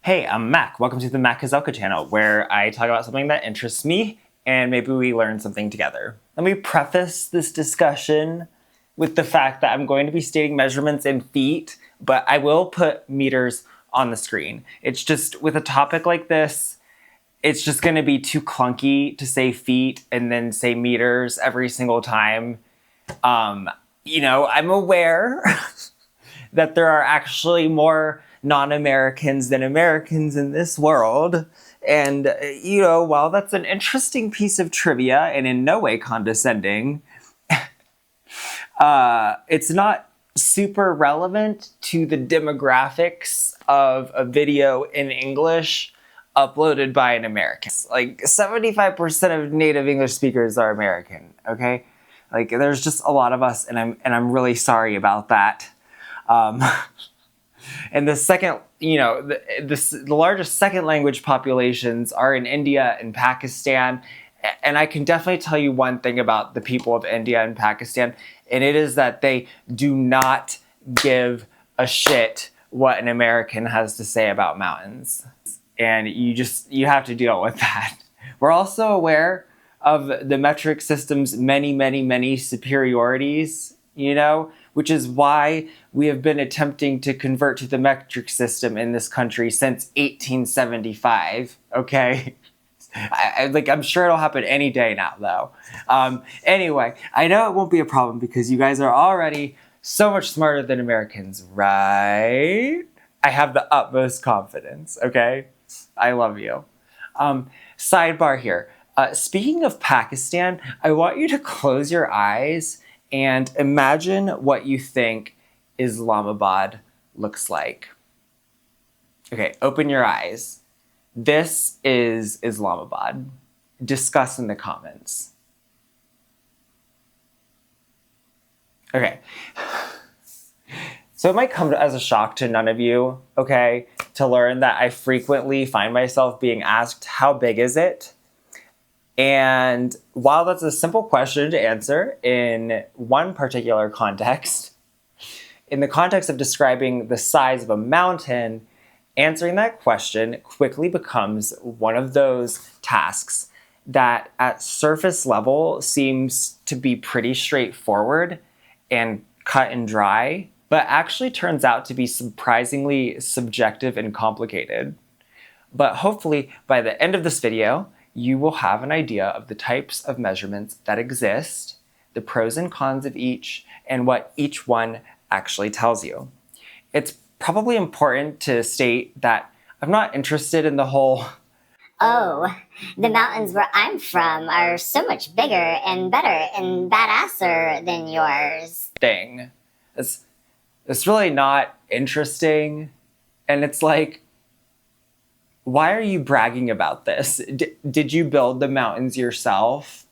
Hey, I'm Mac. Welcome to the Mac Kazelka channel, where I talk about something that interests me and maybe we learn something together. Let me preface this discussion with the fact that I'm going to be stating measurements in feet, but I will put meters on the screen. It's just with a topic like this, it's just going to be too clunky to say feet and then say meters every single time. I'm aware that there are actually more non-Americans than Americans in this world. And, while that's an interesting piece of trivia and in no way condescending, it's not super relevant to the demographics of a video in English uploaded by an American. Like 75% of native English speakers are American, okay? Like there's just a lot of us and I'm really sorry about that. And the second, the largest second language populations are in India and Pakistan. And I can definitely tell you one thing about the people of India and Pakistan, and it is that they do not give a shit what an American has to say about mountains. And you have to deal with that. We're also aware of the metric system's many superiorities, which is why we have been attempting to convert to the metric system in this country since 1875, okay? I'm sure it'll happen any day now, though. Anyway, I know it won't be a problem because you guys are already so much smarter than Americans, right? I have the utmost confidence, okay? I love you. Sidebar here. Speaking of Pakistan, I want you to close your eyes and imagine what you think Islamabad looks like. Okay, open your eyes. This is Islamabad. Discuss in the comments. Okay. So it might come as a shock to none of you, okay, to learn that I frequently find myself being asked, how big is it? And while that's a simple question to answer in one particular context, in the context of describing the size of a mountain, answering that question quickly becomes one of those tasks that at surface level seems to be pretty straightforward and cut and dry, but actually turns out to be surprisingly subjective and complicated. But hopefully by the end of this video, you will have an idea of the types of measurements that exist, the pros and cons of each, and what each one actually tells you. It's probably important to state that I'm not interested in the whole, oh, the mountains where I'm from are so much bigger and better and badasser than yours thing. It's really not interesting. And it's like, why are you bragging about this? Did you build the mountains yourself?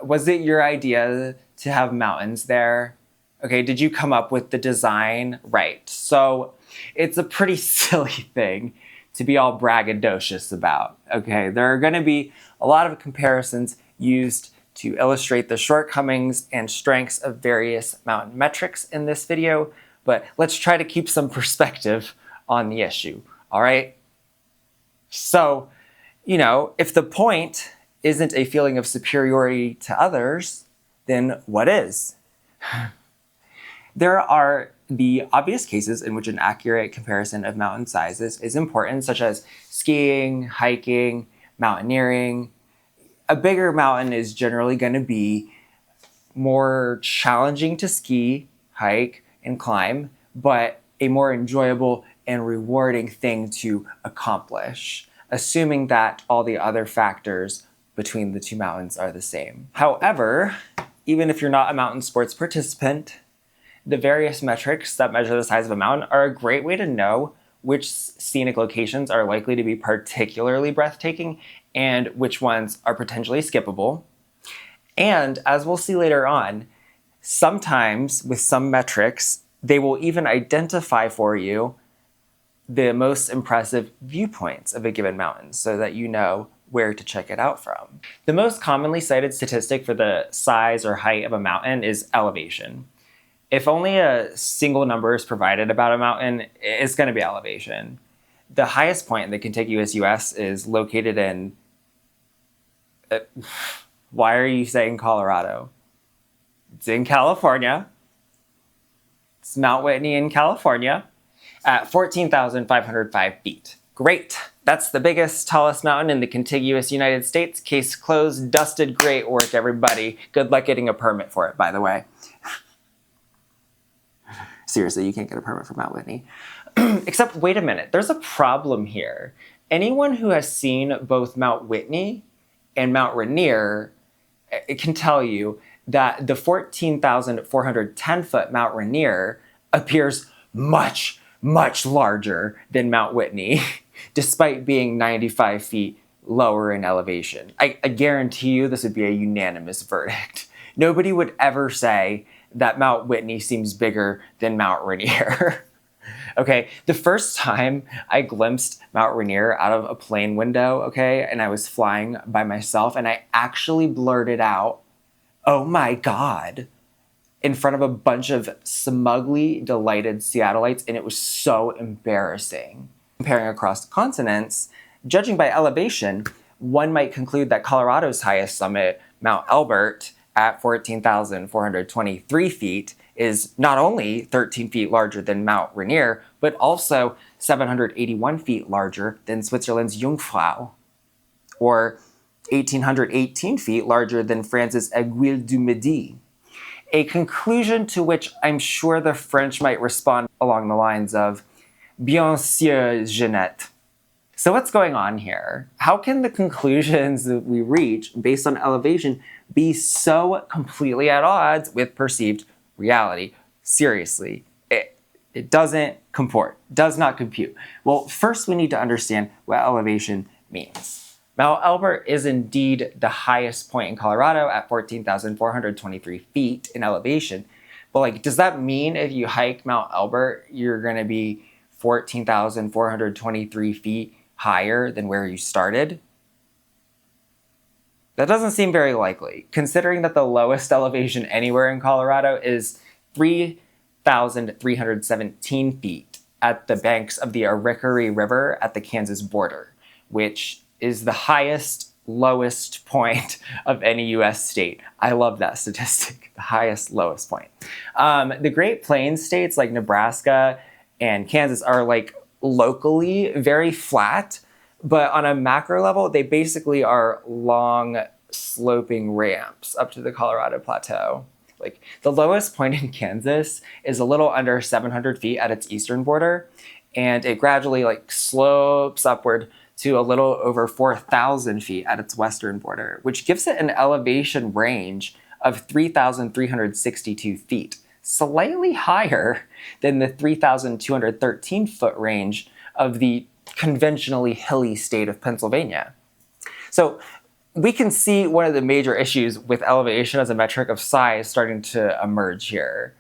Was it your idea to have mountains there? Okay, did you come up with the design? Right. So it's a pretty silly thing to be all braggadocious about. Okay, there are going to be a lot of comparisons used to illustrate the shortcomings and strengths of various mountain metrics in this video, but let's try to keep some perspective on the issue, all right? So, if the point isn't a feeling of superiority to others, then what is? There are the obvious cases in which an accurate comparison of mountain sizes is important, such as skiing, hiking, mountaineering. A bigger mountain is generally going to be more challenging to ski, hike, and climb, but a more enjoyable and rewarding thing to accomplish, assuming that all the other factors between the two mountains are the same. However, even if you're not a mountain sports participant, the various metrics that measure the size of a mountain are a great way to know which scenic locations are likely to be particularly breathtaking and which ones are potentially skippable. And as we'll see later on, sometimes with some metrics, they will even identify for you the most impressive viewpoints of a given mountain so that you know where to check it out from. The most commonly cited statistic for the size or height of a mountain is elevation. If only a single number is provided about a mountain, it's going to be elevation. The highest point in the contiguous US is located in... why are you saying Colorado? It's in California. It's Mount Whitney in California at 14,505 feet. Great. That's the biggest, tallest mountain in the contiguous United States. Case closed, dusted, great work, everybody. Good luck getting a permit for it, by the way. Seriously, you can't get a permit for Mount Whitney. Except, wait a minute, there's a problem here. Anyone who has seen both Mount Whitney and Mount Rainier can tell you that the 14,410 foot Mount Rainier appears much, much larger than Mount Whitney, despite being 95 feet lower in elevation. I guarantee you this would be a unanimous verdict. Nobody would ever say that Mount Whitney seems bigger than Mount Rainier. Okay, the first time I glimpsed Mount Rainier out of a plane window, okay, and I was flying by myself, and I actually blurted out, "Oh my God," in front of a bunch of smugly delighted Seattleites, and it was so embarrassing. Comparing across continents, judging by elevation, one might conclude that Colorado's highest summit, Mount Elbert, at 14,423 feet, is not only 13 feet larger than Mount Rainier, but also 781 feet larger than Switzerland's Jungfrau, or 1,818 feet larger than France's Aiguille du Midi. A conclusion to which I'm sure the French might respond along the lines of, "Bien sûr, Jeannette." So what's going on here? How can the conclusions that we reach based on elevation be so completely at odds with perceived reality? Seriously, it doesn't comport, does not compute. Well, first we need to understand what elevation means. Mount Elbert is indeed the highest point in Colorado at 14,423 feet in elevation. But does that mean if you hike Mount Elbert, you're gonna be 14,423 feet higher than where you started? That doesn't seem very likely, considering that the lowest elevation anywhere in Colorado is 3,317 feet at the banks of the Arickaree River at the Kansas border, which is the highest, lowest point of any US state. I love that statistic, the highest, lowest point. The Great Plains states like Nebraska and Kansas are locally very flat, but on a macro level, they basically are long sloping ramps up to the Colorado Plateau. The lowest point in Kansas is a little under 700 feet at its eastern border, and it gradually slopes upward to a little over 4,000 feet at its western border, which gives it an elevation range of 3,362 feet, slightly higher than the 3,213 foot range of the conventionally hilly state of Pennsylvania. So we can see one of the major issues with elevation as a metric of size starting to emerge here.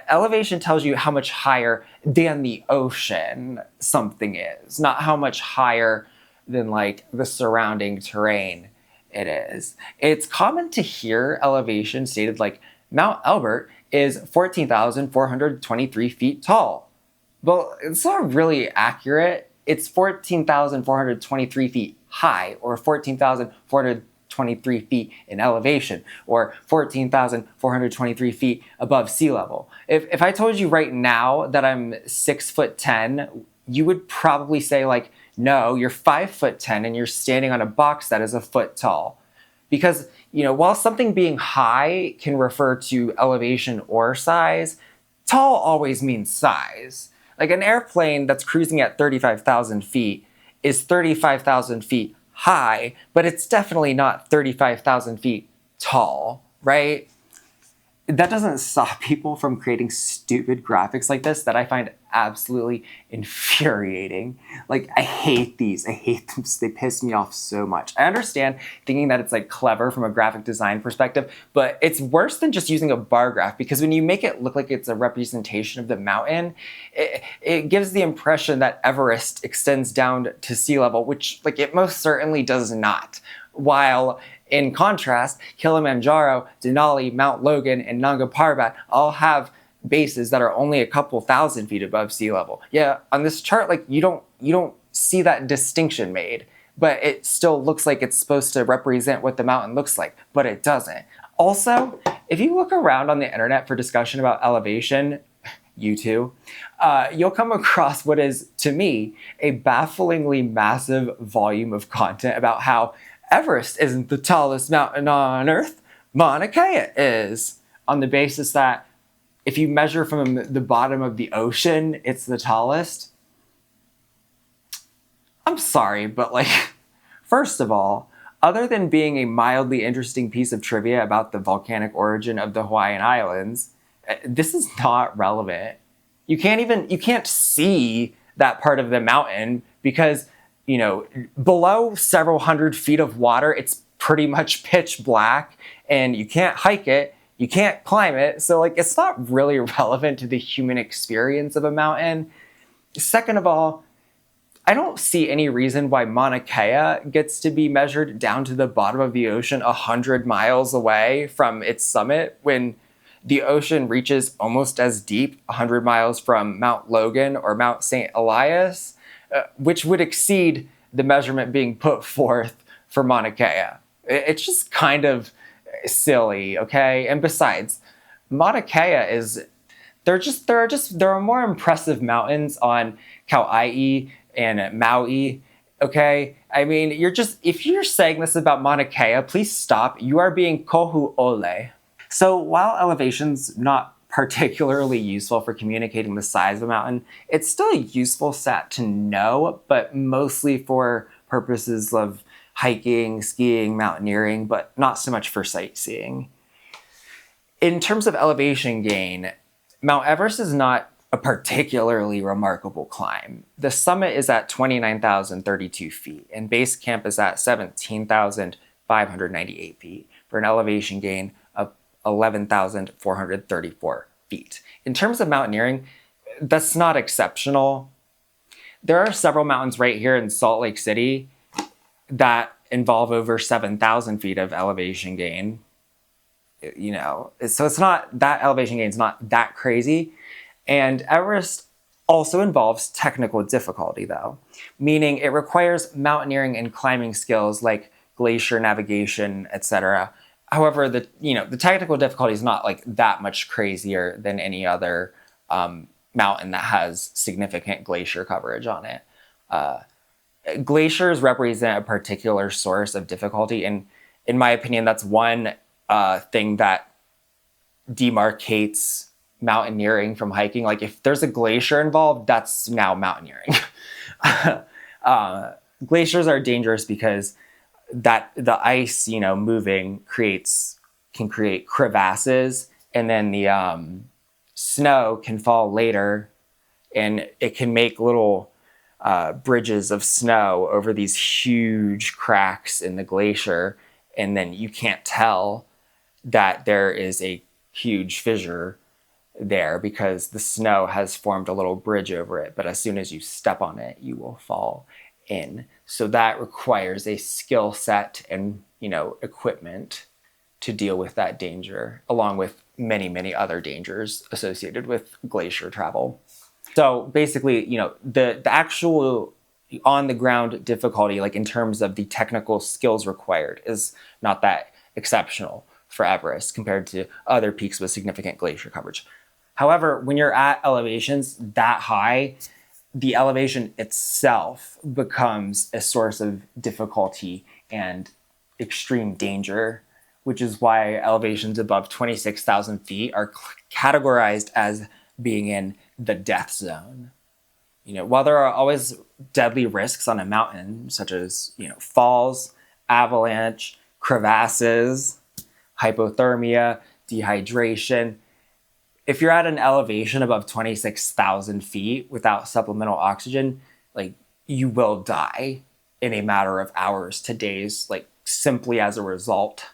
Elevation tells you how much higher than the ocean something is, not how much higher than the surrounding terrain it is. It's common to hear elevation stated like Mount Elbert is 14,423 feet tall. Well, it's not really accurate. It's 14,423 feet high, or 14,423 feet in elevation, or 14,423 feet above sea level. If I told you right now that I'm 6'10", you would probably say no, you're 5'10" and you're standing on a box that is a foot tall. Because, while something being high can refer to elevation or size, tall always means size. An airplane that's cruising at 35,000 feet is 35,000 feet high, but it's definitely not 35,000 feet tall, right? That doesn't stop people from creating stupid graphics like this that I find absolutely infuriating. I hate these. I hate them. They piss me off so much. I understand thinking that it's clever from a graphic design perspective, but it's worse than just using a bar graph, because when you make it look like it's a representation of the mountain, it gives the impression that Everest extends down to sea level, which it most certainly does not. While in contrast, Kilimanjaro, Denali, Mount Logan, and Nanga Parbat all have bases that are only a couple thousand feet above sea level. Yeah, on this chart, you don't see that distinction made, but it still looks like it's supposed to represent what the mountain looks like, but it doesn't. Also, if you look around on the internet for discussion about elevation, you too, you'll come across what is, to me, a bafflingly massive volume of content about how Everest isn't the tallest mountain on Earth, Mauna Kea is, on the basis that if you measure from the bottom of the ocean, it's the tallest. I'm sorry, but like, first of all, other than being a mildly interesting piece of trivia about the volcanic origin of the Hawaiian Islands, this is not relevant. You can't see that part of the mountain because, below several hundred feet of water, it's pretty much pitch black and you can't hike it, you can't climb it. So like, it's not really relevant to the human experience of a mountain. Second of all, I don't see any reason why Mauna Kea gets to be measured down to the bottom of the ocean 100 miles away from its summit when the ocean reaches almost as deep 100 miles from Mount Logan or Mount St. Elias, which would exceed the measurement being put forth for Mauna Kea. It's just kind of silly, okay? And besides, Mauna Kea there are more impressive mountains on Kauai and Maui, okay? I mean, if you're saying this about Mauna Kea, please stop. You are being kohu'ole. So while elevation's not particularly useful for communicating the size of a mountain, it's still a useful stat to know, but mostly for purposes of hiking, skiing, mountaineering, but not so much for sightseeing. In terms of elevation gain, Mount Everest is not a particularly remarkable climb. The summit is at 29,032 feet, and base camp is at 17,598 feet, for an elevation gain of 11,434 feet. In terms of mountaineering, that's not exceptional. There are several mountains right here in Salt Lake City that involve over 7,000 feet of elevation gain. So it's not, that elevation gain is not that crazy. And Everest also involves technical difficulty though, meaning it requires mountaineering and climbing skills like glacier navigation, etc. However, the technical difficulty is not like that much crazier than any other mountain that has significant glacier coverage on it. Glaciers represent a particular source of difficulty, and in my opinion, that's one thing that demarcates mountaineering from hiking. Like if there's a glacier involved, that's now mountaineering. Glaciers are dangerous because the ice, moving can create crevasses, and then the snow can fall later, and it can make little bridges of snow over these huge cracks in the glacier, and then you can't tell that there is a huge fissure there because the snow has formed a little bridge over it, but as soon as you step on it, you will fall in. So that requires a skill set and, equipment to deal with that danger, along with many, many other dangers associated with glacier travel. So basically, the actual on the ground difficulty, like in terms of the technical skills required, is not that exceptional for Everest compared to other peaks with significant glacier coverage. However, when you're at elevations that high, the elevation itself becomes a source of difficulty and extreme danger, which is why elevations above 26,000 feet are categorized as being in the death zone. While there are always deadly risks on a mountain, such as, falls, avalanche, crevasses, hypothermia, dehydration, if you're at an elevation above 26,000 feet without supplemental oxygen, like you will die in a matter of hours to days, like simply as a result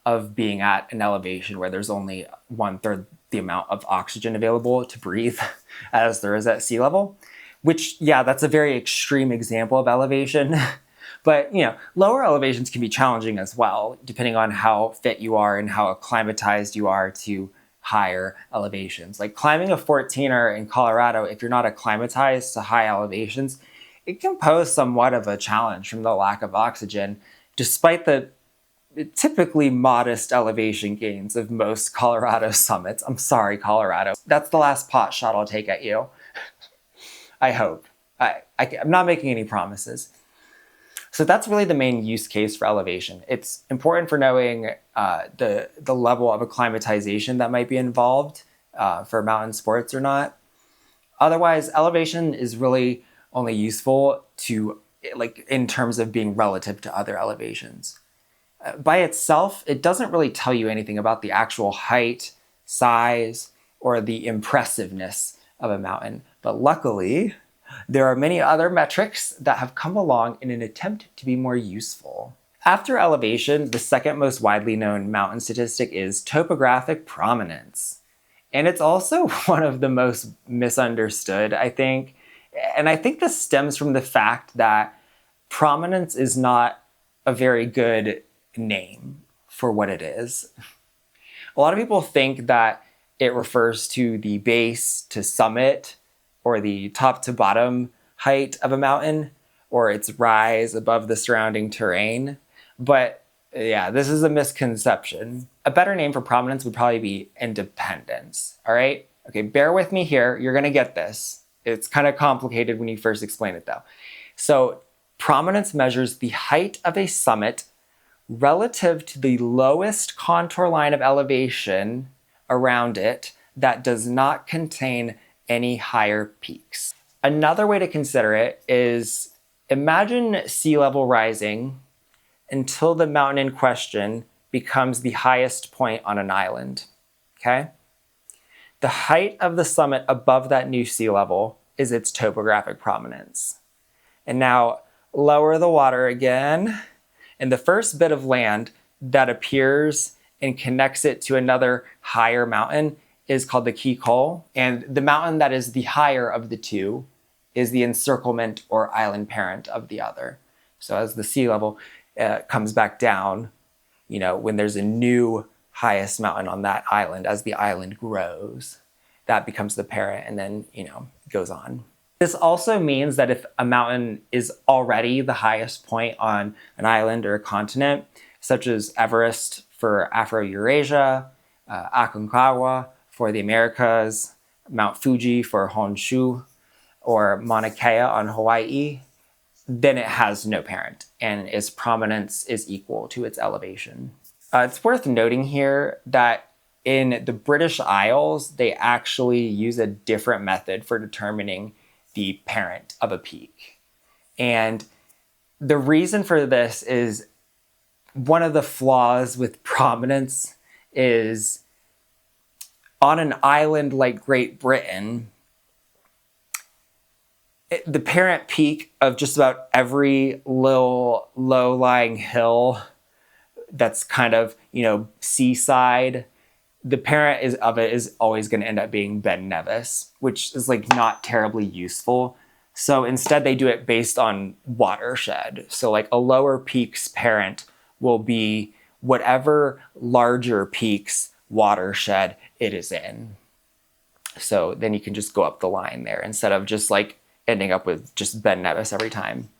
of being at an elevation where there's only 1/3 the amount of oxygen available to breathe as there is at sea level, which, yeah, that's a very extreme example of elevation. But, lower elevations can be challenging as well, depending on how fit you are and how acclimatized you are to higher elevations. Like climbing a 14er in Colorado, if you're not acclimatized to high elevations, it can pose somewhat of a challenge from the lack of oxygen, despite the typically modest elevation gains of most Colorado summits. I'm sorry, Colorado. That's the last pot shot I'll take at you. I hope. I'm not making any promises. So that's really the main use case for elevation. It's important for knowing the level of acclimatization that might be involved for mountain sports or not. Otherwise, elevation is really only useful to, like, in terms of being relative to other elevations. By itself, it doesn't really tell you anything about the actual height, size, or the impressiveness of a mountain. But luckily, there are many other metrics that have come along in an attempt to be more useful. After elevation, the second most widely known mountain statistic is topographic prominence. And it's also one of the most misunderstood, I think. And I think this stems from the fact that prominence is not a very good name for what it is. A lot of people think that it refers to the base to summit, or the top to bottom height of a mountain, or its rise above the surrounding terrain. But yeah, this is a misconception. A better name for prominence would probably be independence, all right? Okay, bear with me here, you're gonna get this. It's kind of complicated when you first explain it though. So prominence measures the height of a summit relative to the lowest contour line of elevation around it that does not contain any higher peaks. Another way to consider it is, imagine sea level rising until the mountain in question becomes the highest point on an island, okay? The height of the summit above that new sea level is its topographic prominence. And now lower the water again, and the first bit of land that appears and connects it to another higher mountain is called the key col, and the mountain that is the higher of the two is the encirclement or island parent of the other. So as the sea level comes back down, when there's a new highest mountain on that island, as the island grows, that becomes the parent, and then, it goes on. This also means that if a mountain is already the highest point on an island or a continent, such as Everest for Afro-Eurasia, Aconcagua for the Americas, Mount Fuji for Honshu, or Mauna Kea on Hawaii, then it has no parent, and its prominence is equal to its elevation. It's worth noting here that in the British Isles, they actually use a different method for determining the parent of a peak. And the reason for this is, one of the flaws with prominence is, on an island like Great Britain, the parent peak of just about every little low-lying hill that's kind of, seaside, the parent of it is always going to end up being Ben Nevis, which is not terribly useful. So instead they do it based on watershed. So a lower peak's parent will be whatever larger peak's watershed it is in. So then you can just go up the line there instead of just ending up with just Ben Nevis every time.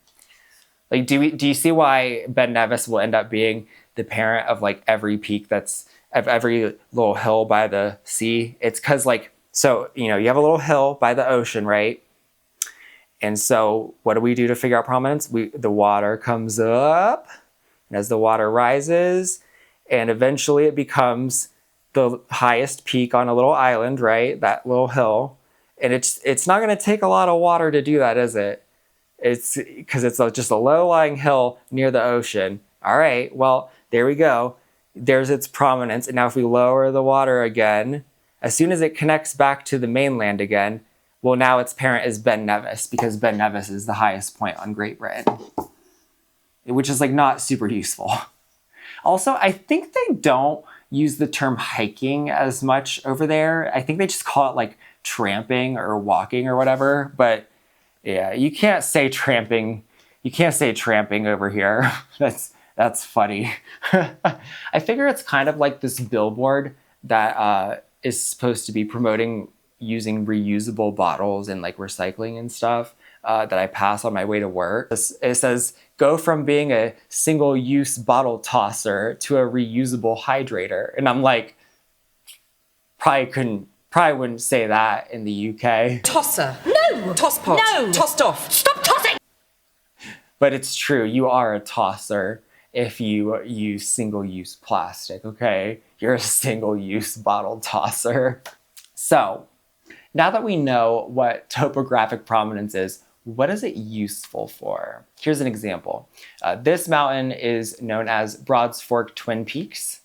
Do you see why Ben Nevis will end up being the parent of every peak that's of every little hill by the sea? It's because you have a little hill by the ocean, right? And so what do we do to figure out prominence? The water comes up, and as the water rises, and eventually it becomes the highest peak on a little island, right? That little hill. And it's not going to take a lot of water to do that, is it? It's because it's just a low-lying hill near the ocean. All right, well, there we go. There's its prominence. And now if we lower the water again, as soon as it connects back to the mainland again, well, now its parent is Ben Nevis, because Ben Nevis is the highest point on Great Britain, which is not super useful. Also, I think they don't use the term hiking as much over there. I think they just call it tramping or walking or whatever. But yeah, you can't say tramping. You can't say tramping over here. That's funny. I figure it's kind of like this billboard that is supposed to be promoting using reusable bottles and recycling and stuff. that I pass on my way to work. It says, go from being a single-use bottle tosser to a reusable hydrator. And I'm like, probably wouldn't say that in the UK. Tosser. No. Tosspot. No. Tossed off. Stop tossing. But it's true, you are a tosser if you use single-use plastic, okay? You're a single-use bottle tosser. So, now that we know what topographic prominence is, what is it useful for? Here's an example. This mountain is known as Broad's Fork Twin Peaks,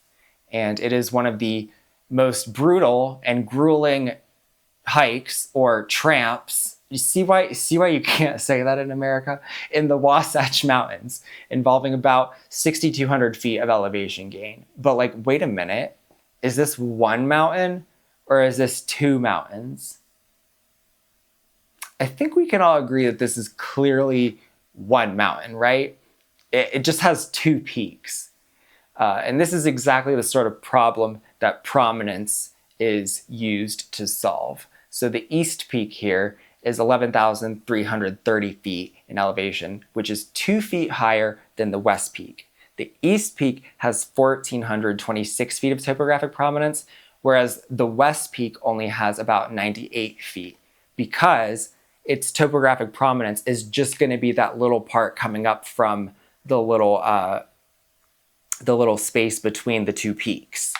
and it is one of the most brutal and grueling hikes or tramps. You see why you can't say that in America? In the Wasatch Mountains, involving about 6,200 feet of elevation gain. But like, wait a minute, is this one mountain or is this two mountains? I think we can all agree that this is clearly one mountain, right? It just has two peaks. And this is exactly the sort of problem that prominence is used to solve. So the East Peak here is 11,330 feet in elevation, which is 2 feet higher than the West Peak. The East Peak has 1,426 feet of topographic prominence, whereas the West Peak only has about 98 feet, because its topographic prominence is just going to be that little part coming up from the little space between the two peaks,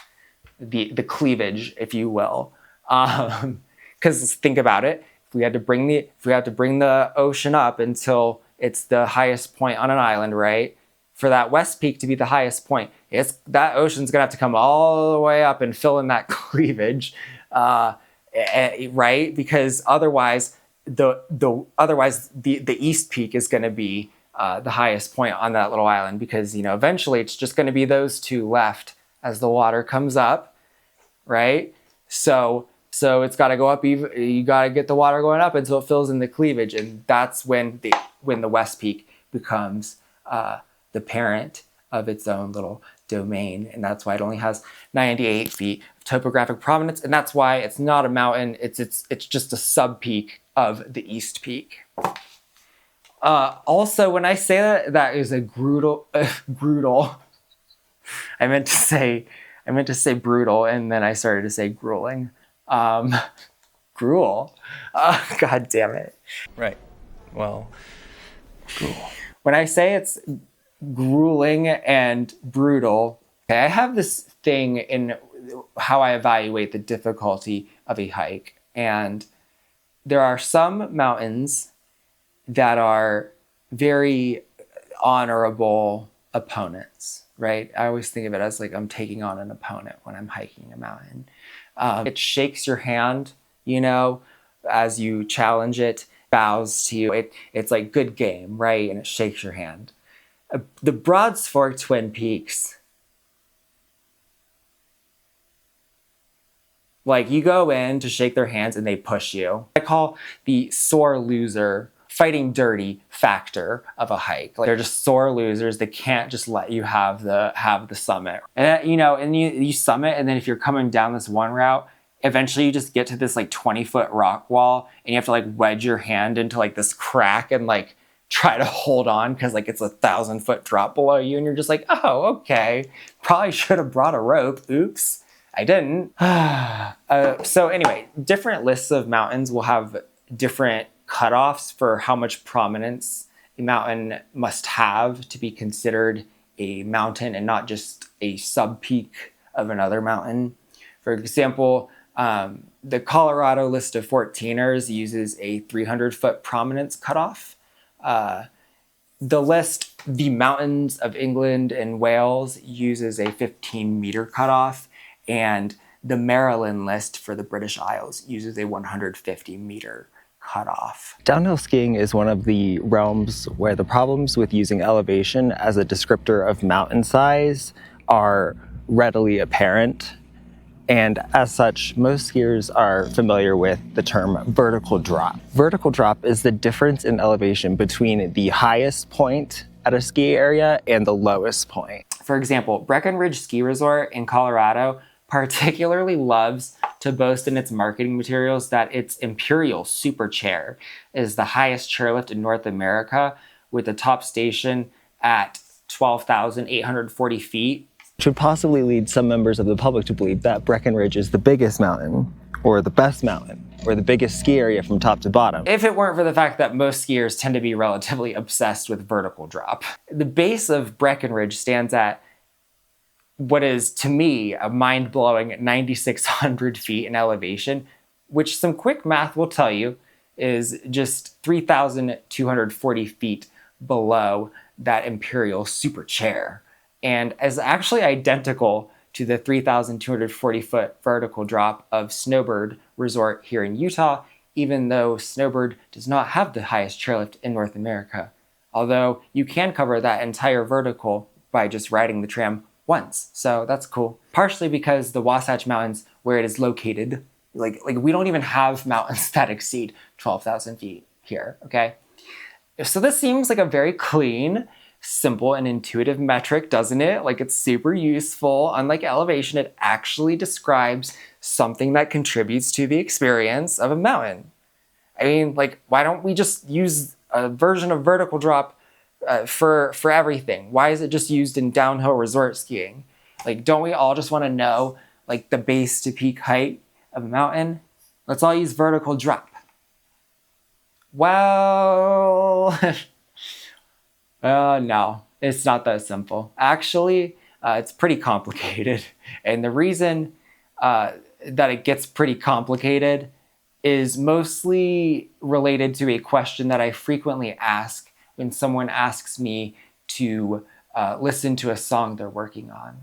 the cleavage, if you will. Because think about it. If we had to bring the ocean up until it's the highest point on an island, right? For that West Peak to be the highest point, that ocean's gonna have to come all the way up and fill in that cleavage, right? Because otherwise, the East Peak is gonna be the highest point on that little island, because eventually it's just gonna be those two left as the water comes up, right? So it's got to go up. You got to get the water going up until it fills in the cleavage, and that's when the West Peak becomes the parent of its own little domain, and that's why it only has 98 feet of topographic prominence, and that's why it's not a mountain. It's just a sub-peak of the East Peak. Also, when I say that is a gruel. I meant to say brutal, and then I started to say grueling. Gruel. God damn it. Right. Well, Gruel. When I say it's grueling and brutal, okay, I have this thing in how I evaluate the difficulty of a hike. And there are some mountains that are very honorable opponents, right? I always think of it as like I'm taking on an opponent when I'm hiking a mountain. It shakes your hand, as you challenge it, bows to you. It's like good game, right? And it shakes your hand. The Broad's Fork Twin Peaks, like you go in to shake their hands and they push you. I call the sore loser, fighting dirty factor of a hike. Like they're just sore losers. They can't just let you have the summit. And you summit, and then if you're coming down this one route, eventually you just get to this like 20-foot rock wall, and you have to like wedge your hand into like this crack and like try to hold on, because like it's 1,000-foot drop below you, and you're just like, oh, okay, probably should have brought a rope. Oops, I didn't. So anyway, different lists of mountains will have different cutoffs for how much prominence a mountain must have to be considered a mountain and not just a sub-peak of another mountain. For example, the Colorado list of 14ers uses a 300-foot prominence cutoff. The Mountains of England and Wales uses a 15-meter cutoff, and the Maryland list for the British Isles uses a 150-meter cutoff. downhill skiing is one of the realms where the problems with using elevation as a descriptor of mountain size are readily apparent. And as such, most skiers are familiar with the term vertical drop. Vertical drop is the difference in elevation between the highest point at a ski area and the lowest point. For example, Breckenridge Ski Resort in Colorado particularly loves to boast in its marketing materials that its Imperial Super Chair is the highest chairlift in North America, with the top station at 12,840 feet. Which would possibly lead some members of the public to believe that Breckenridge is the biggest mountain, or the best mountain, or the biggest ski area from top to bottom. If it weren't for the fact that most skiers tend to be relatively obsessed with vertical drop. The base of Breckenridge stands at what is, to me, a mind-blowing 9,600 feet in elevation, which some quick math will tell you is just 3,240 feet below that Imperial Super Chair, and is actually identical to the 3,240 foot vertical drop of Snowbird Resort here in Utah, even though Snowbird does not have the highest chairlift in North America. Although you can cover that entire vertical by just riding the tram once, so that's cool. Partially because the Wasatch Mountains, where it is located, like we don't even have mountains that exceed 12,000 feet here, okay? So this seems like a very clean, simple, and intuitive metric, doesn't it? Like, it's super useful. Unlike elevation, it actually describes something that contributes to the experience of a mountain. I mean, like, why don't we just use a version of vertical drop for everything? Why is it just used in downhill resort skiing? Like, don't we all just want to know, like, the base to peak height of a mountain? Let's all use vertical drop. Well, no, it's not that simple. Actually, it's pretty complicated. And the reason that it gets pretty complicated is mostly related to a question that I frequently ask when someone asks me to listen to a song they're working on,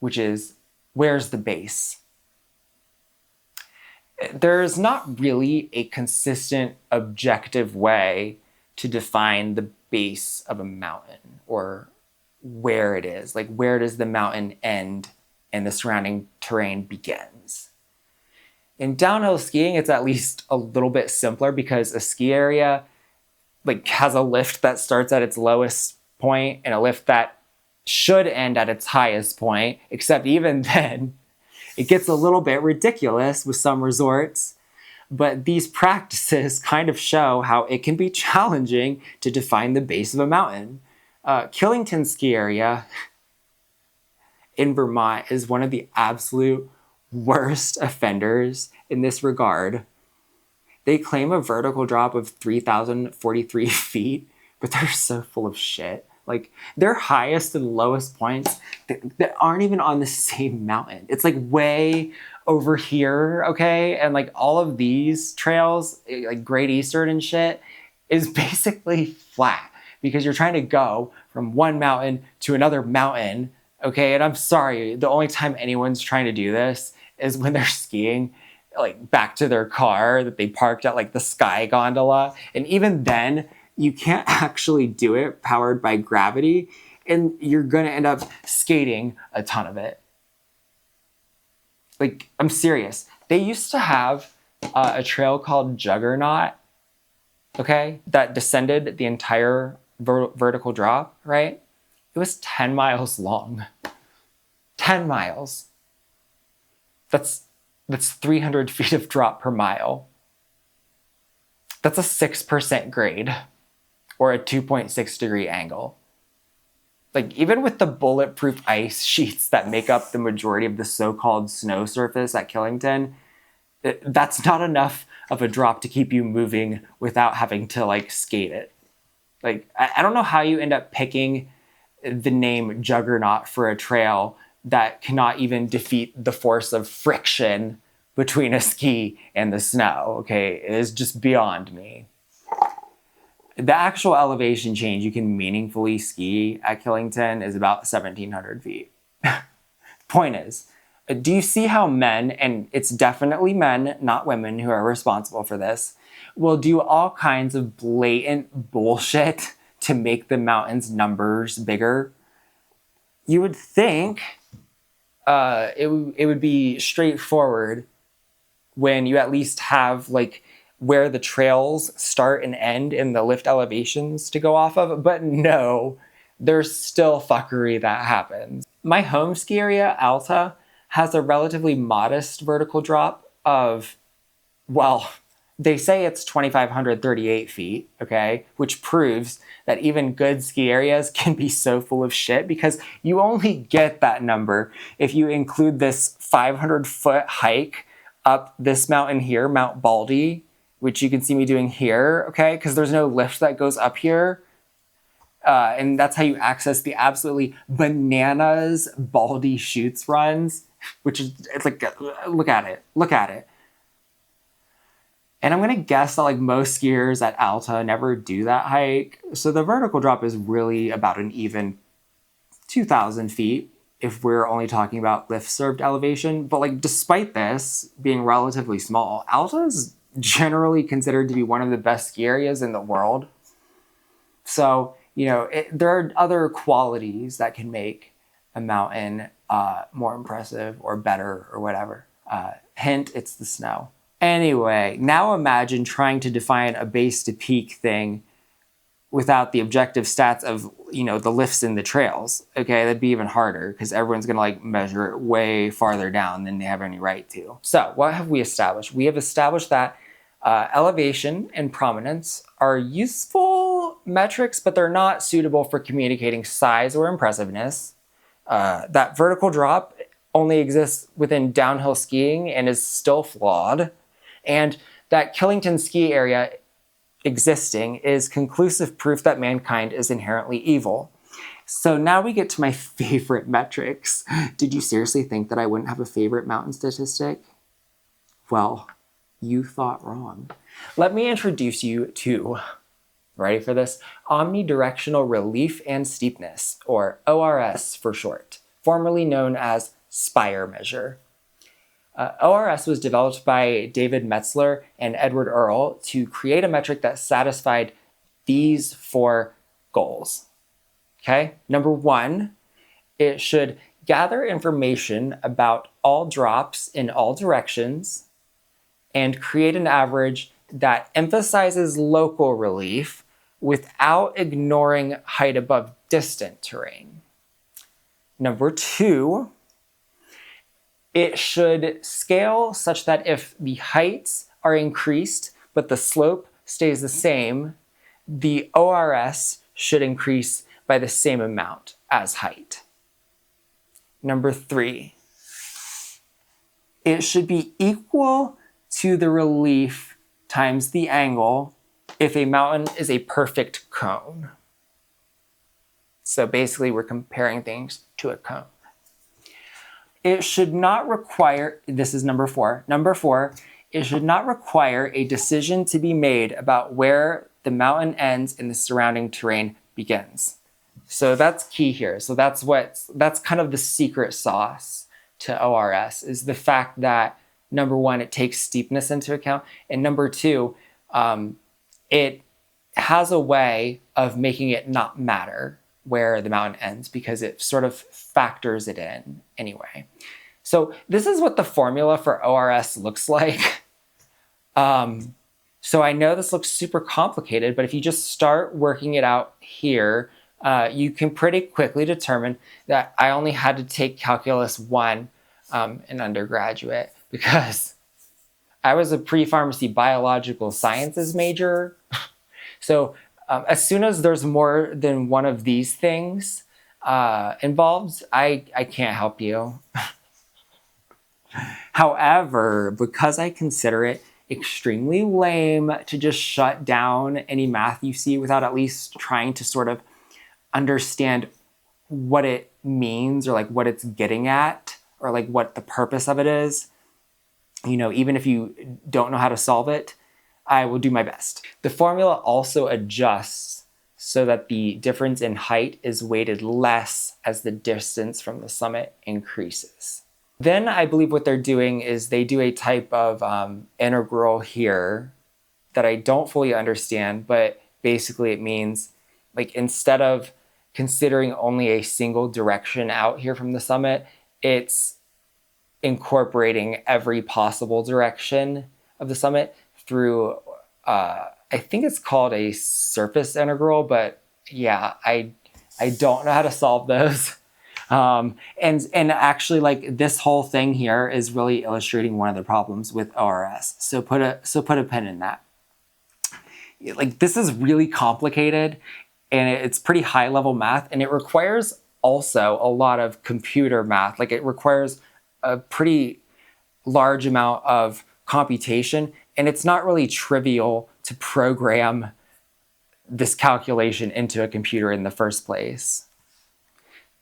which is, where's the bass? There's not really a consistent, objective way to define the base of a mountain, or where it is. Like, where does the mountain end and the surrounding terrain begins? In downhill skiing, it's at least a little bit simpler because a ski area like has a lift that starts at its lowest point and a lift that should end at its highest point, except even then, it gets a little bit ridiculous with some resorts. But these practices kind of show how it can be challenging to define the base of a mountain. Killington Ski Area in Vermont is one of the absolute worst offenders in this regard. They claim a vertical drop of 3,043 feet, but they're so full of shit. Like, their highest and lowest points that aren't even on the same mountain. It's like way over here, okay? And like all of these trails, like Great Eastern and shit, is basically flat because you're trying to go from one mountain to another mountain, okay? And I'm sorry, the only time anyone's trying to do this is when they're skiing like back to their car that they parked at like the Sky Gondola. And even then, you can't actually do it powered by gravity, and you're gonna end up skating a ton of it. Like, I'm serious. They used to have a trail called Juggernaut, okay, that descended the entire vertical drop, right? It was 10 miles long. 10 miles. That's 300 feet of drop per mile. That's a 6% grade, or a 2.6 degree angle. Like, even with the bulletproof ice sheets that make up the majority of the so-called snow surface at Killington, that's not enough of a drop to keep you moving without having to like skate it. Like, I don't know how you end up picking the name Juggernaut for a trail that cannot even defeat the force of friction between a ski and the snow, okay? It is just beyond me. The actual elevation change you can meaningfully ski at Killington is about 1,700 feet. Point is, do you see how men, and it's definitely men, not women, who are responsible for this, will do all kinds of blatant bullshit to make the mountain's numbers bigger? You would think it would be straightforward when you at least have like where the trails start and end in the lift elevations to go off of, but no, there's still fuckery that happens. My home ski area, Alta, has a relatively modest vertical drop of, well, they say it's 2,538 feet, okay? Which proves that even good ski areas can be so full of shit, because you only get that number if you include this 500-foot hike up this mountain here, Mount Baldy, which you can see me doing here, okay? Because there's no lift that goes up here. And that's how you access the absolutely bananas Baldy Chutes runs, which is, it's like, look at it. And I'm gonna guess that like most skiers at Alta never do that hike. So the vertical drop is really about an even 2,000 feet if we're only talking about lift served elevation. But like, despite this being relatively small, Alta is generally considered to be one of the best ski areas in the world. So, you know, there are other qualities that can make a mountain more impressive or better or whatever. Hint, it's the snow. Anyway, now imagine trying to define a base to peak thing without the objective stats of, you know, the lifts in the trails. Okay, that'd be even harder because everyone's gonna like measure it way farther down than they have any right to. So what have we established? We have established that elevation and prominence are useful metrics, but they're not suitable for communicating size or impressiveness. That vertical drop only exists within downhill skiing and is still flawed. And that Killington ski area existing is conclusive proof that mankind is inherently evil. So now we get to my favorite metrics. Did you seriously think that I wouldn't have a favorite mountain statistic? Well, you thought wrong. Let me introduce you to, ready for this? Omnidirectional relief and steepness, or ORS for short, formerly known as Spire measure. ORS was developed by David Metzler and Edward Earle to create a metric that satisfied these 4 goals. Okay, number 1, it should gather information about all drops in all directions and create an average that emphasizes local relief without ignoring height above distant terrain. Number 2, it should scale such that if the heights are increased but the slope stays the same, the ORS should increase by the same amount as height. Number 3, it should be equal to the relief times the angle if a mountain is a perfect cone. So basically we're comparing things to a cone. It should not require, this is number 4. Number 4, it should not require a decision to be made about where the mountain ends and the surrounding terrain begins. So that's key here. So that's kind of the secret sauce to ORS, is the fact that number 1, it takes steepness into account, and number 2, it has a way of making it not matter where the mountain ends because it sort of factors it in anyway. So this is what the formula for ORS looks like. So I know this looks super complicated, but if you just start working it out here, you can pretty quickly determine that I only had to take Calculus 1 in undergraduate because I was a pre-pharmacy biological sciences major. So as soon as there's more than one of these things involved, I can't help you. However, because I consider it extremely lame to just shut down any math you see without at least trying to sort of understand what it means or like what it's getting at or like what the purpose of it is, you know, even if you don't know how to solve it, I will do my best. The formula also adjusts so that the difference in height is weighted less as the distance from the summit increases. Then I believe what they're doing is they do a type of integral here that I don't fully understand, but basically it means like instead of considering only a single direction out here from the summit, it's incorporating every possible direction of the summit through, I think it's called a surface integral, but yeah, I don't know how to solve those. And actually, like, this whole thing here is really illustrating one of the problems with ORS. So put a pin in that. Like, this is really complicated, and it's pretty high level math, and it requires also a lot of computer math. Like, it requires a pretty large amount of computation, and it's not really trivial to program this calculation into a computer in the first place.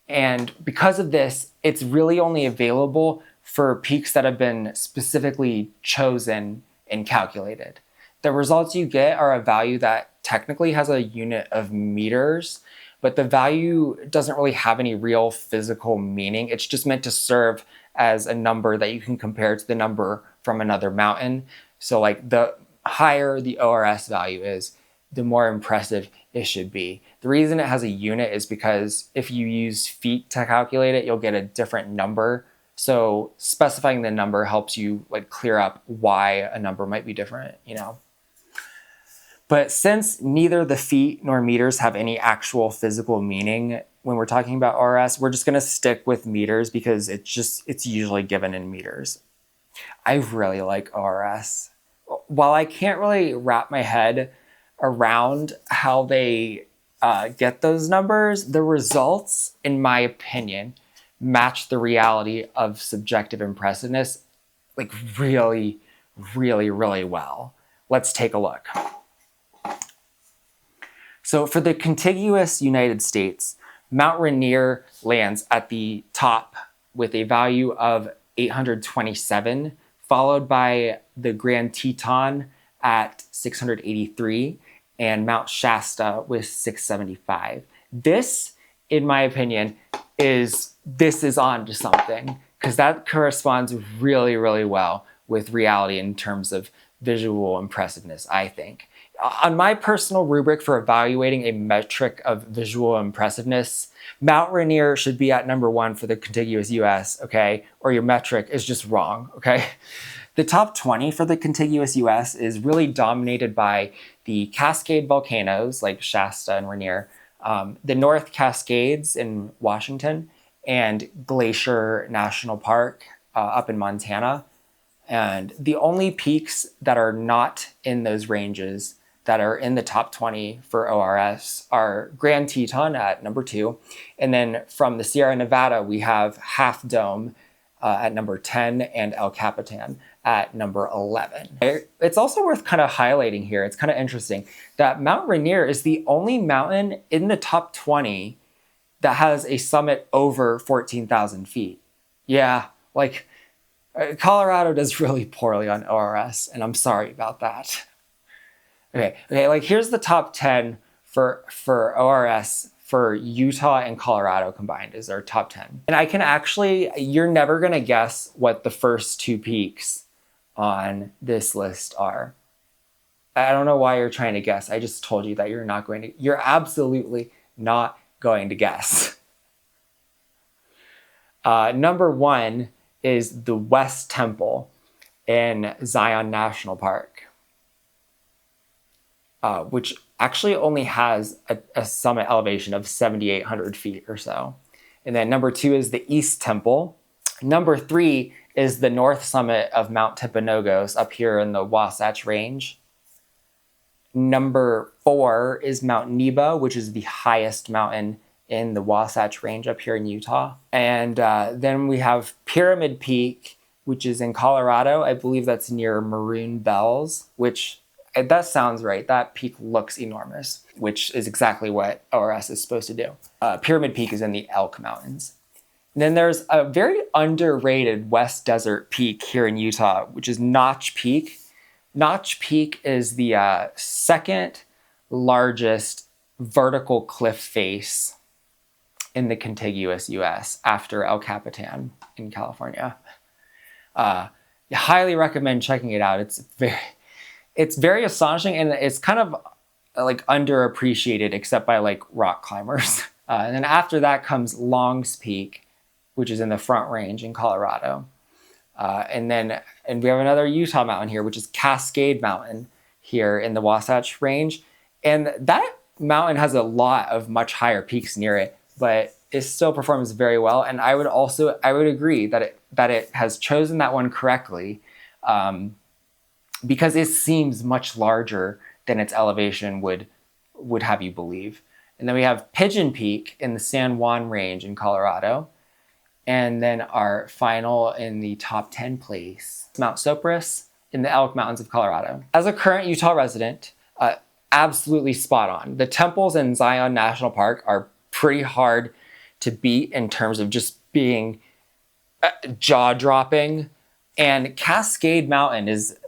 And because of this, it's really only available for peaks that have been specifically chosen and calculated. The results you get are a value that technically has a unit of meters, but the value doesn't really have any real physical meaning. It's just meant to serve as a number that you can compare to the number from another mountain. So like, the higher the ORS value is, the more impressive it should be. The reason it has a unit is because if you use feet to calculate it, you'll get a different number. So specifying the number helps you like clear up why a number might be different, you know. But since neither the feet nor meters have any actual physical meaning when we're talking about ORS, we're just gonna stick with meters because it's usually given in meters. I really like ORS. While I can't really wrap my head around how they get those numbers, the results, in my opinion, match the reality of subjective impressiveness like really, really, really well. Let's take a look. So for the contiguous United States, Mount Rainier lands at the top with a value of 827, followed by the Grand Teton at 683, and Mount Shasta with 675. This, in my opinion, is on to something, because that corresponds really, really well with reality in terms of visual impressiveness, I think. On my personal rubric for evaluating a metric of visual impressiveness, Mount Rainier should be at number 1 for the contiguous US, okay? Or your metric is just wrong, okay? The top 20 for the contiguous US is really dominated by the Cascade volcanoes like Shasta and Rainier, the North Cascades in Washington, and Glacier National Park up in Montana. And the only peaks that are not in those ranges that are in the top 20 for ORS are Grand Teton at number 2. And then from the Sierra Nevada, we have Half Dome at number 10 and El Capitan at number 11. It's also worth kind of highlighting here, it's kind of interesting, that Mount Rainier is the only mountain in the top 20 that has a summit over 14,000 feet. Yeah, like, Colorado does really poorly on ORS, and I'm sorry about that. Okay, like, here's the top 10 for ORS for Utah and Colorado combined is our top 10. And I can actually, you're never gonna guess what the first 2 peaks on this list are. I don't know why you're trying to guess. I just told you that you're absolutely not going to guess. Number 1 is the West Temple in Zion National Park, which actually only has a summit elevation of 7,800 feet or so. And then number 2 is the East Temple. Number 3 is the north summit of Mount Timpanogos up here in the Wasatch Range. Number 4 is Mount Nebo, which is the highest mountain in the Wasatch Range up here in Utah. And then we have Pyramid Peak, which is in Colorado. I believe that's near Maroon Bells, which, that sounds right. That peak looks enormous, which is exactly what ORS is supposed to do. Pyramid Peak is in the Elk Mountains. And then there's a very underrated West Desert peak here in Utah, which is Notch Peak. Notch Peak is the second largest vertical cliff face in the contiguous US after El Capitan in California. I highly recommend checking it out. It's very astonishing, and it's kind of like underappreciated except by like rock climbers. And then after that comes Long's Peak, which is in the Front Range in Colorado. And we have another Utah mountain here, which is Cascade Mountain here in the Wasatch Range. And that mountain has a lot of much higher peaks near it, but it still performs very well. And I would agree that it has chosen that one correctly, because it seems much larger than its elevation would have you believe. And then we have Pigeon Peak in the San Juan Range in Colorado. And then our final in the top 10 place, Mount Sopris in the Elk Mountains of Colorado. As a current Utah resident, absolutely spot on. The temples in Zion National Park are pretty hard to beat in terms of just being jaw-dropping. And Cascade Mountain is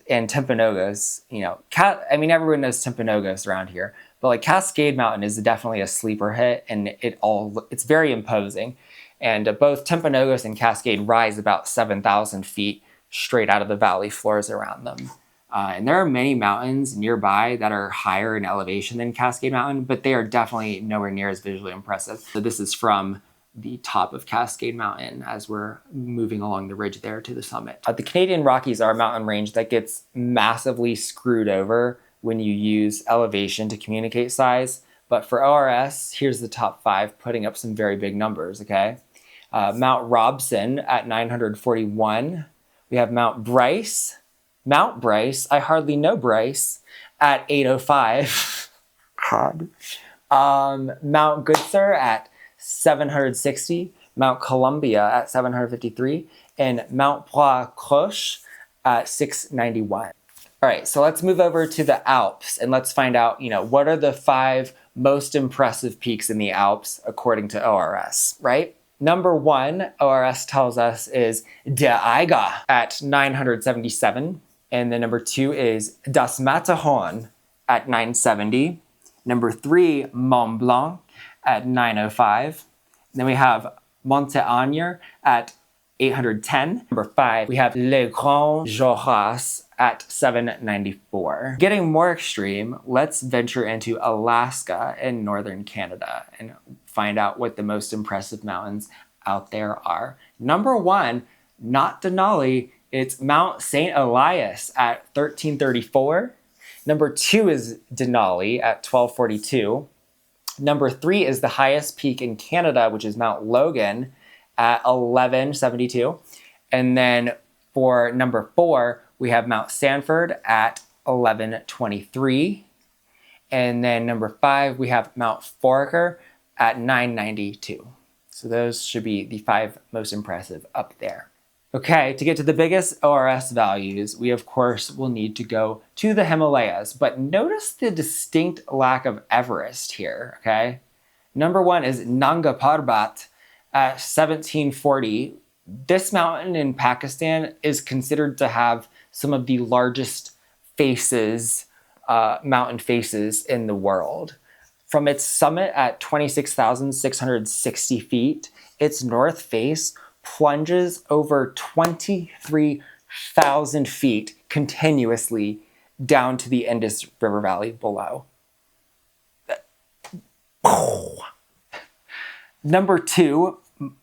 and Timpanogos, everyone knows Timpanogos around here, but like Cascade Mountain is definitely a sleeper hit, and it's very imposing. And both Timpanogos and Cascade rise about 7,000 feet straight out of the valley floors around them. And there are many mountains nearby that are higher in elevation than Cascade Mountain, but they are definitely nowhere near as visually impressive. So this is from the top of Cascade Mountain as we're moving along the ridge there to the summit. The Canadian Rockies are a mountain range that gets massively screwed over when you use elevation to communicate size. But for ORS, here's the top 5, putting up some very big numbers, okay? Mount Robson at 941. We have Mount Bryce, I hardly know Bryce, at 805. God. Mount Goodsir at 760, Mount Columbia at 753, and Mount Poix Croche at 691. All right, so let's move over to the Alps and let's find out, what are the 5 most impressive peaks in the Alps according to ORS, right? Number 1, ORS tells us, is Der Eiger at 977. And then number 2 is Das Matterhorn at 970. Number 3, Mont Blanc at 905. And then we have Monte Agner at 810. Number 5, we have Le Grand Joras at 794. Getting more extreme, let's venture into Alaska and northern Canada and find out what the most impressive mountains out there are. Number 1, not Denali, it's Mount St. Elias at 1334. Number 2 is Denali at 1242. Number 3 is the highest peak in Canada, which is Mount Logan at 1172. And then for number 4, we have Mount Sanford at 1123. And then number 5, we have Mount Foraker at 992. So those should be the 5 most impressive up there. Okay, to get to the biggest ORS values, we of course will need to go to the Himalayas, but notice the distinct lack of Everest here, okay? Number 1 is Nanga Parbat at 1740. This mountain in Pakistan is considered to have some of the largest faces, mountain faces in the world. From its summit at 26,660 feet, its north face plunges over 23,000 feet continuously down to the Indus River Valley below. Number 2,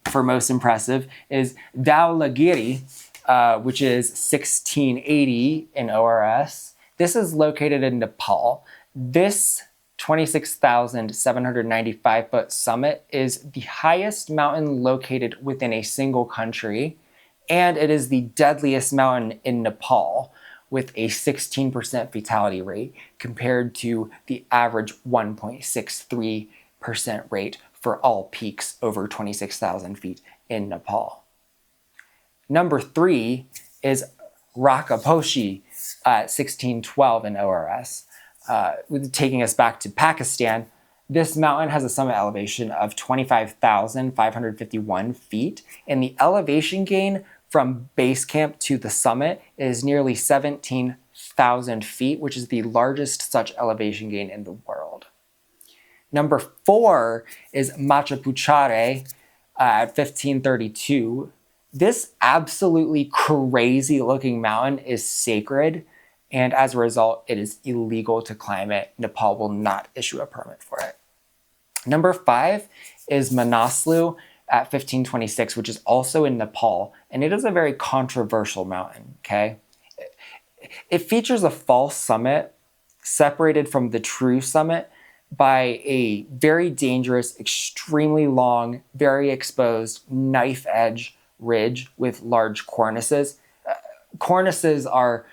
for most impressive, is Dhaulagiri, which is 1680 in ORS. This is located in Nepal. This 26,795 foot summit is the highest mountain located within a single country, and it is the deadliest mountain in Nepal with a 16% fatality rate compared to the average 1.63% rate for all peaks over 26,000 feet in Nepal. Number 3 is Rakaposhi at 1612 in ORS. Taking us back to Pakistan, this mountain has a summit elevation of 25,551 feet, and the elevation gain from base camp to the summit is nearly 17,000 feet, which is the largest such elevation gain in the world. Number 4 is Machu Picchu at 1532. This absolutely crazy looking mountain is sacred, and as a result, it is illegal to climb it. Nepal will not issue a permit for it. Number 5 is Manaslu at 1526, which is also in Nepal, and it is a very controversial mountain, okay? It features a false summit separated from the true summit by a very dangerous, extremely long, very exposed knife edge ridge with large cornices. Cornices are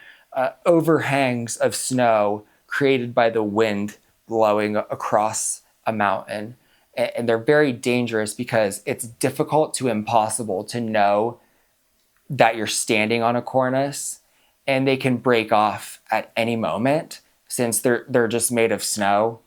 overhangs of snow created by the wind blowing across a mountain. And they're very dangerous because it's difficult to impossible to know that you're standing on a cornice, and they can break off at any moment since they're just made of snow.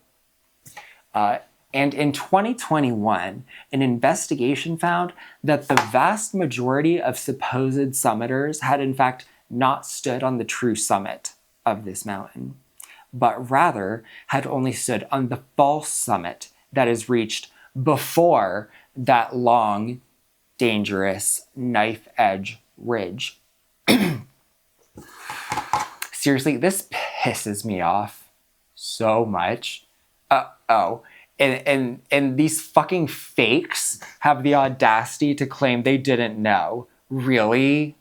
And in 2021, an investigation found that the vast majority of supposed summiters had in fact not stood on the true summit of this mountain, but rather had only stood on the false summit that is reached before that long, dangerous knife edge ridge. Seriously, this pisses me off so much. And these fucking fakes have the audacity to claim they didn't know. Really?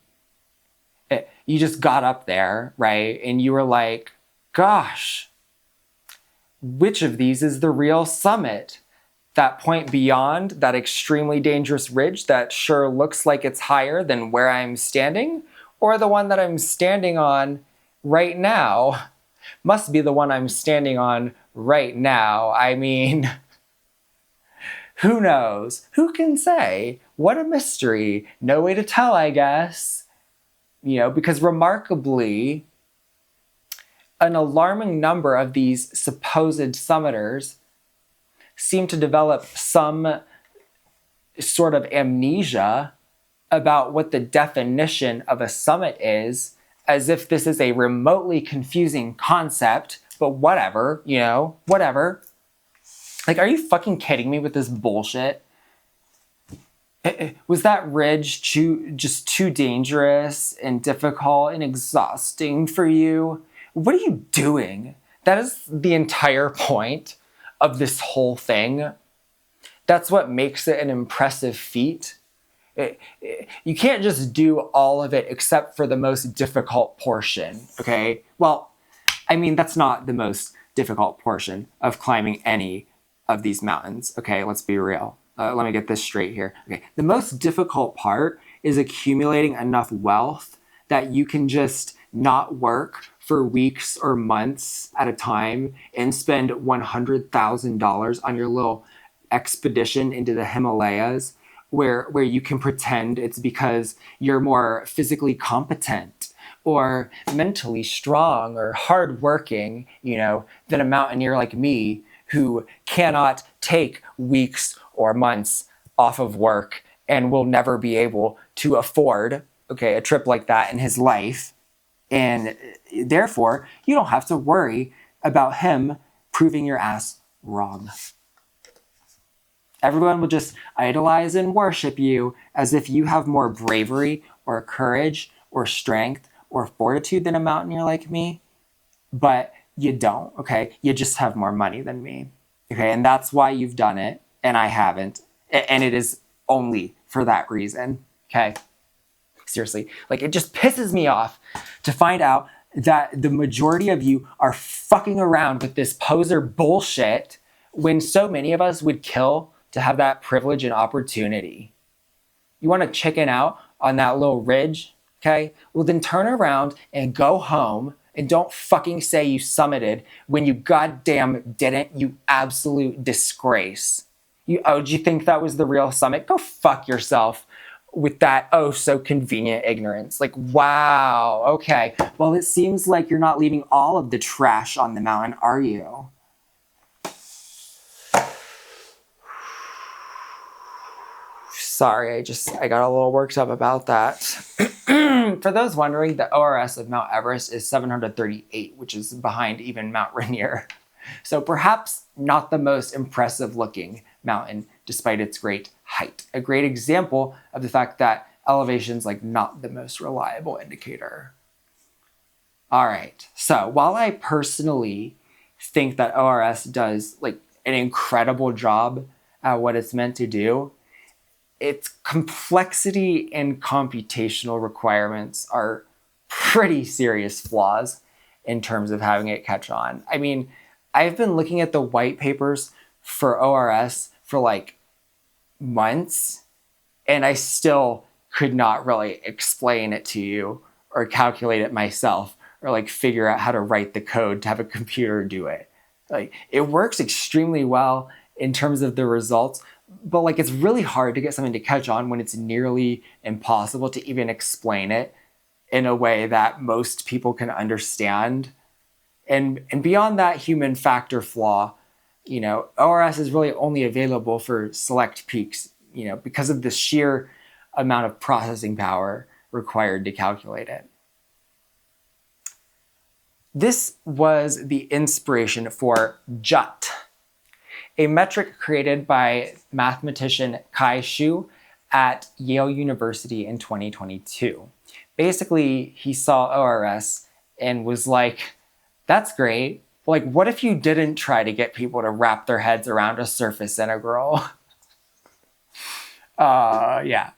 You just got up there, right? And you were like, gosh, which of these is the real summit? That point beyond that extremely dangerous ridge that sure looks like it's higher than where I'm standing? Or the one that I'm standing on right now? Must be the one I'm standing on right now. I mean, who knows? Who can say? What a mystery. No way to tell, I guess. You know, because remarkably, an alarming number of these supposed summiters seem to develop some sort of amnesia about what the definition of a summit is, as if this is a remotely confusing concept, but whatever, you know, whatever. Like, are you fucking kidding me with this bullshit? Was that ridge just too dangerous and difficult and exhausting for you? What are you doing? That is the entire point of this whole thing. That's what makes it an impressive feat. You can't just do all of it except for the most difficult portion, okay? Well, I mean, that's not the most difficult portion of climbing any of these mountains, okay? Let's be real. Let me get this straight here. Okay, the most difficult part is accumulating enough wealth that you can just not work for weeks or months at a time and spend $100,000 on your little expedition into the Himalayas where you can pretend it's because you're more physically competent or mentally strong or hardworking, you know, than a mountaineer like me who cannot take weeks or months off of work and will never be able to afford, okay, a trip like that in his life. And therefore, you don't have to worry about him proving your ass wrong. Everyone will just idolize and worship you as if you have more bravery or courage or strength or fortitude than a mountaineer like me. But you don't, okay? You just have more money than me, okay? And that's why you've done it, and I haven't. And it is only for that reason, okay? Seriously, like, it just pisses me off to find out that the majority of you are fucking around with this poser bullshit when so many of us would kill to have that privilege and opportunity. You want to chicken out on that little ridge, okay? Well, then turn around and go home and don't fucking say you summited when you goddamn didn't, you absolute disgrace. Do you think that was the real summit? Go fuck yourself with that oh so convenient ignorance. Like, wow, okay. Well, it seems like you're not leaving all of the trash on the mountain, are you? Sorry, I got a little worked up about that. For those wondering, the ORS of Mount Everest is 738, which is behind even Mount Rainier. So perhaps not the most impressive looking mountain, despite its great height. A great example of the fact that elevation's like not the most reliable indicator. All right, so while I personally think that ORS does like an incredible job at what it's meant to do, its complexity and computational requirements are pretty serious flaws in terms of having it catch on. I mean, I've been looking at the white papers for ORS for like months, and I still could not really explain it to you or calculate it myself or like figure out how to write the code to have a computer do it. Like, it works extremely well in terms of the results, but like, it's really hard to get something to catch on when it's nearly impossible to even explain it in a way that most people can understand. And beyond that human factor flaw, ORS is really only available for select peaks, because of the sheer amount of processing power required to calculate it. This was the inspiration for JUT, a metric created by mathematician Kai Shu at Yale University in 2022. Basically, he saw ORS and was like, that's great. Like, what if you didn't try to get people to wrap their heads around a surface integral? Yeah.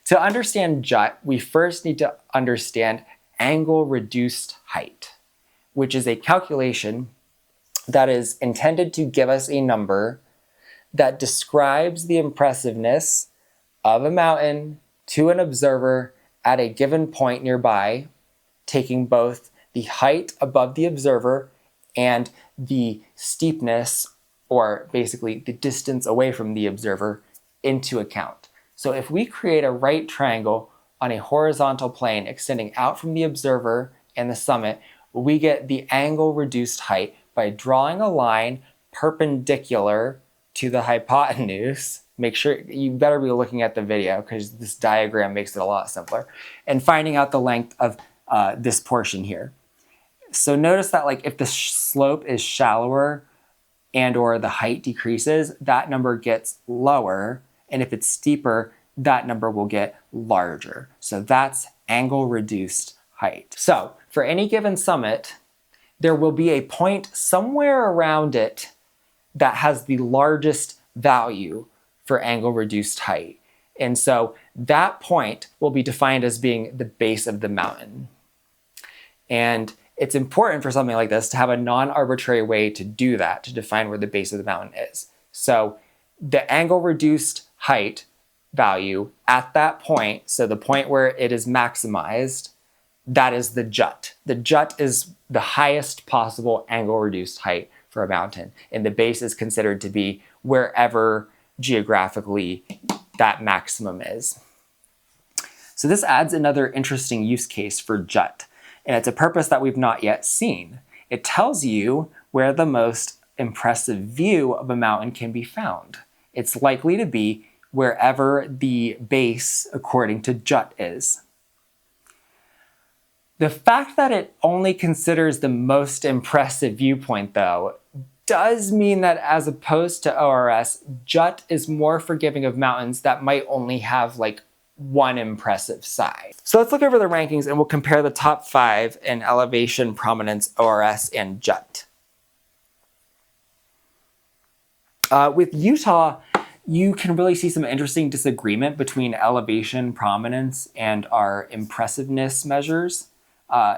To understand JUT, we first need to understand angle-reduced height, which is a calculation that is intended to give us a number that describes the impressiveness of a mountain to an observer at a given point nearby, taking both the height above the observer and the steepness, or basically the distance away from the observer, into account. So if we create a right triangle on a horizontal plane extending out from the observer and the summit, we get the angle-reduced height by drawing a line perpendicular to the hypotenuse. Make sure you better be looking at the video because this diagram makes it a lot simpler, and finding out the length of this portion here. So notice that like if the slope is shallower and or the height decreases, that number gets lower, and if it's steeper, that number will get larger. So that's angle-reduced height. So for any given summit, there will be a point somewhere around it that has the largest value for angle-reduced height. And so that point will be defined as being the base of the mountain. And it's important for something like this to have a non-arbitrary way to do that, to define where the base of the mountain is. So the angle-reduced height value at that point, so the point where it is maximized, that is the JUT. The JUT is the highest possible angle-reduced height for a mountain, and the base is considered to be wherever geographically that maximum is. So this adds another interesting use case for JUT, and it's a purpose that we've not yet seen. It tells you where the most impressive view of a mountain can be found. It's likely to be wherever the base, according to JUT, is. The fact that it only considers the most impressive viewpoint, though, does mean that as opposed to ORS, JUT is more forgiving of mountains that might only have like one impressive side. So let's look over the rankings and we'll compare the top 5 in elevation, prominence, ORS, and JUT. With Utah, you can really see some interesting disagreement between elevation, prominence, and our impressiveness measures.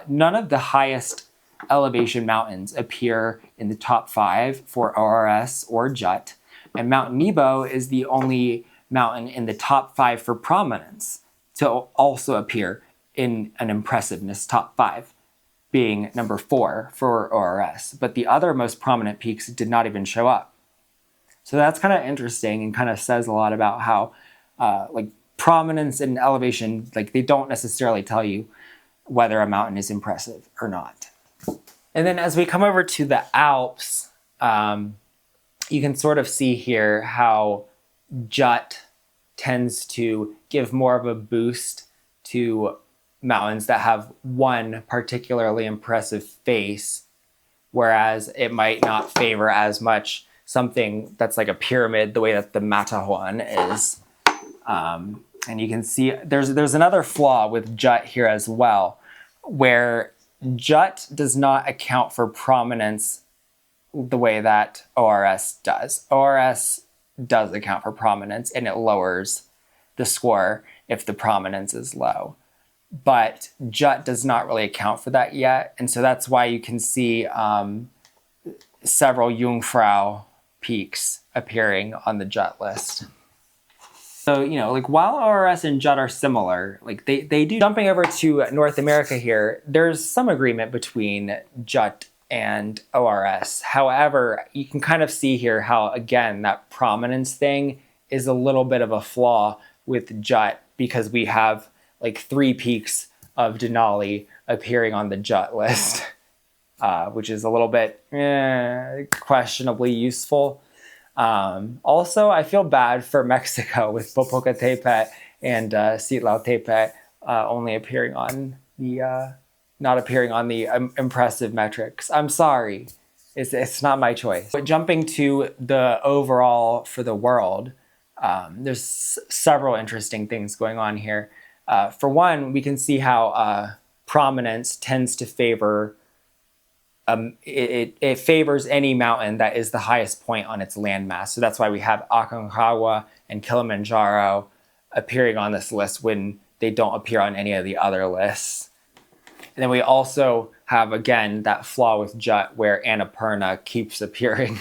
None of the highest elevation mountains appear in the top 5 for ORS or JUT, and Mount Nebo is the only mountain in the top 5 for prominence to also appear in an impressiveness top 5, being number 4 for ORS, but the other most prominent peaks did not even show up. So that's kind of interesting and kind of says a lot about how like prominence and elevation, like they don't necessarily tell you whether a mountain is impressive or not. And then as we come over to the Alps, you can sort of see here how JUT tends to give more of a boost to mountains that have one particularly impressive face, whereas it might not favor as much something that's like a pyramid, the way that the Matterhorn is. And you can see there's another flaw with JUT here as well, where JUT does not account for prominence the way that ORS does. ORS does account for prominence, and it lowers the score if the prominence is low. But JUT does not really account for that yet, and so that's why you can see several Jungfrau peaks appearing on the Jut list. So, like while ORS and Jut are similar, like they do, jumping over to North America here, there's some agreement between Jut and ORS. However, you can kind of see here how, again, that prominence thing is a little bit of a flaw with Jut, because we have like 3 peaks of Denali appearing on the Jut list, which is a little bit questionably useful. Also, I feel bad for Mexico with Popocatépetl and Citlaltépetl only appearing on the not appearing on the impressive metrics. I'm sorry, it's not my choice. But jumping to the overall for the world, there's several interesting things going on here. For one, we can see how prominence tends to favor. It favors any mountain that is the highest point on its landmass. So that's why we have Aconcagua and Kilimanjaro appearing on this list when they don't appear on any of the other lists. And then we also have, again, that flaw with Jut where Annapurna keeps appearing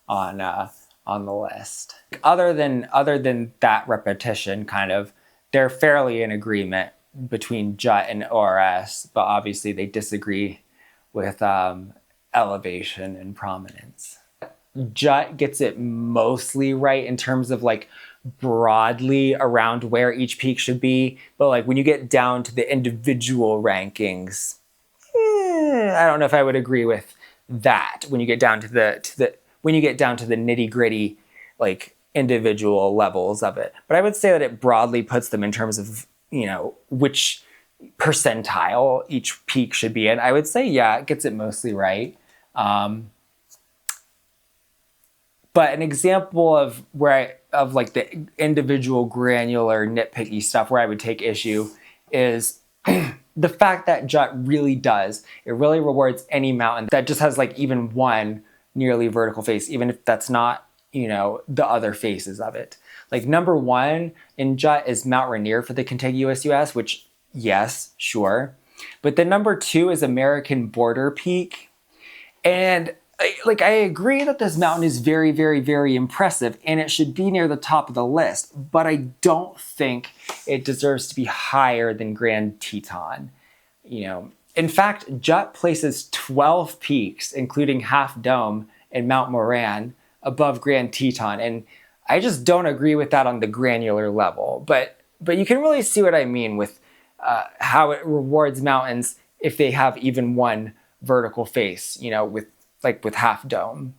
on the list. Other than that repetition, kind of, they're fairly in agreement between Jut and ORS, but obviously they disagree with elevation and prominence. Jut gets it mostly right in terms of like broadly around where each peak should be, but like when you get down to the individual rankings, I don't know if I would agree with that. When you get down to the nitty gritty, like individual levels of it, but I would say that it broadly puts them in terms of which percentile each peak should be in. I would say, yeah, it gets it mostly right. But an example of like the individual granular nitpicky stuff where I would take issue is the fact that Jut really rewards any mountain that just has like even one nearly vertical face, even if that's not, the other faces of it. Like number 1 in Jut is Mount Rainier for the contiguous US, which yes, sure. But then number 2 is American Border Peak. And I agree that this mountain is very, very, very impressive and it should be near the top of the list, but I don't think it deserves to be higher than Grand Teton. In fact, Jut places 12 peaks, including Half Dome and Mount Moran, above Grand Teton. And I just don't agree with that on the granular level. But you can really see what I mean with how it rewards mountains if they have even one vertical face, with Half Dome.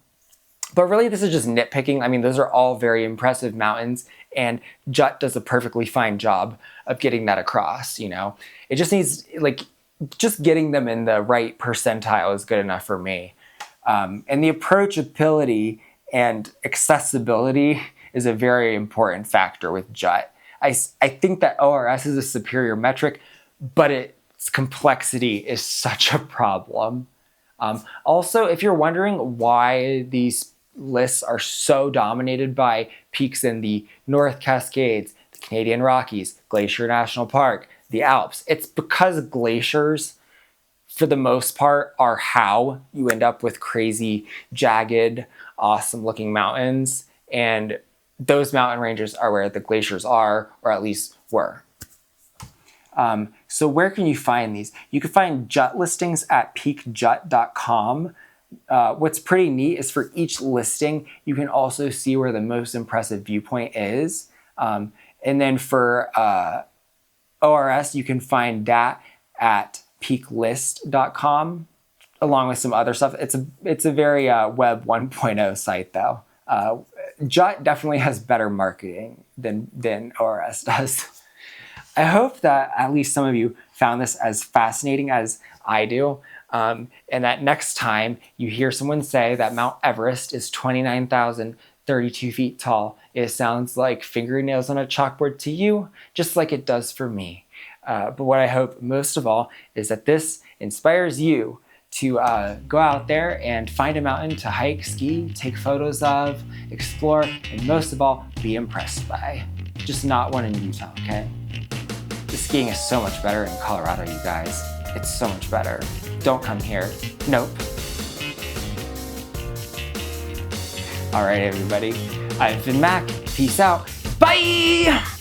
But really, this is just nitpicking. I mean, those are all very impressive mountains, and Jut does a perfectly fine job of getting that across, It just needs, just getting them in the right percentile is good enough for me. And the approachability and accessibility is a very important factor with Jut. I think that ORS is a superior metric, but its complexity is such a problem. Also, if you're wondering why these lists are so dominated by peaks in the North Cascades, the Canadian Rockies, Glacier National Park, the Alps, it's because glaciers, for the most part, are how you end up with crazy, jagged, awesome looking mountains. And those mountain ranges are where the glaciers are, or at least were. So where can you find these? You can find Jut listings at peakjut.com. What's pretty neat is for each listing, you can also see where the most impressive viewpoint is. And then for ORS, you can find that at peaklist.com, along with some other stuff. It's a very Web 1.0 site though. Jut definitely has better marketing than ORS does. I hope that at least some of you found this as fascinating as I do, and that next time you hear someone say that Mount Everest is 29,032 feet tall, it sounds like fingernails on a chalkboard to you, just like it does for me. But what I hope most of all is that this inspires you to go out there and find a mountain to hike, ski, take photos of, explore, and most of all, be impressed by. Just not one in Utah, okay? The skiing is so much better in Colorado, you guys. It's so much better. Don't come here. Nope. All right, everybody. I've been Mac. Peace out. Bye!